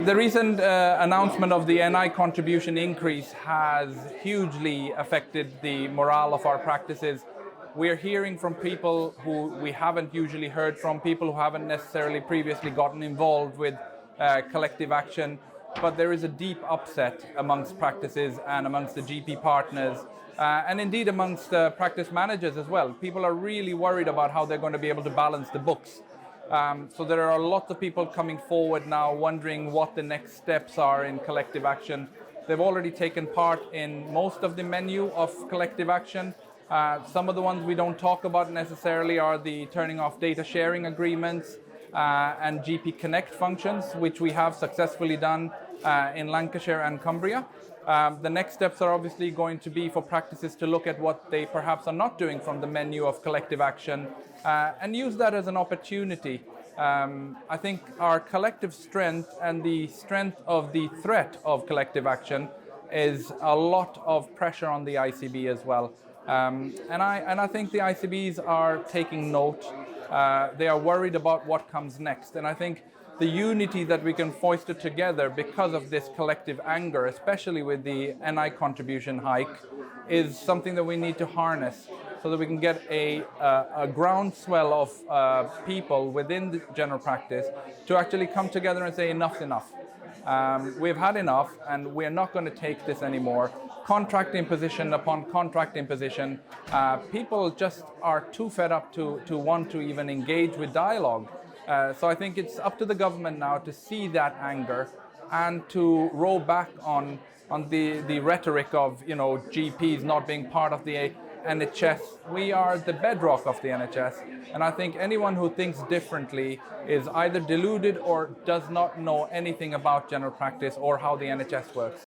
The recent announcement of the NI contribution increase has hugely affected the morale of our practices. We're hearing from people who we haven't usually heard from, people who haven't necessarily previously gotten involved with collective action, but there is a deep upset amongst practices and amongst the GP partners, and indeed amongst practice managers as well. People are really worried about how they're going to be able to balance the books. So there are lots of people coming forward now wondering what the next steps are in collective action. They've already taken part in most of the menu of collective action. Some of the ones we don't talk about necessarily are the turning off data sharing agreements and GP Connect functions, which we have successfully done in Lancashire and Cumbria. The next steps are obviously going to be for practices to look at what they perhaps are not doing from the menu of collective action and use that as an opportunity. I think our collective strength and the strength of the threat of collective action is a lot of pressure on the ICB as well. And I think the ICBs are taking note. They are worried about what comes next. And I think the unity that we can foster together because of this collective anger, especially with the NI contribution hike, is something that we need to harness so that we can get a groundswell of people within the general practice to actually come together and say enough's enough. We've had enough and we're not going to take this anymore. Contract imposition upon contract imposition. People just are too fed up to want to even engage with dialogue. So I think it's up to the government now to see that anger and to roll back on the rhetoric of, GPs not being part of the NHS. We are the bedrock of the NHS, and I think anyone who thinks differently is either deluded or does not know anything about general practice or how the NHS works.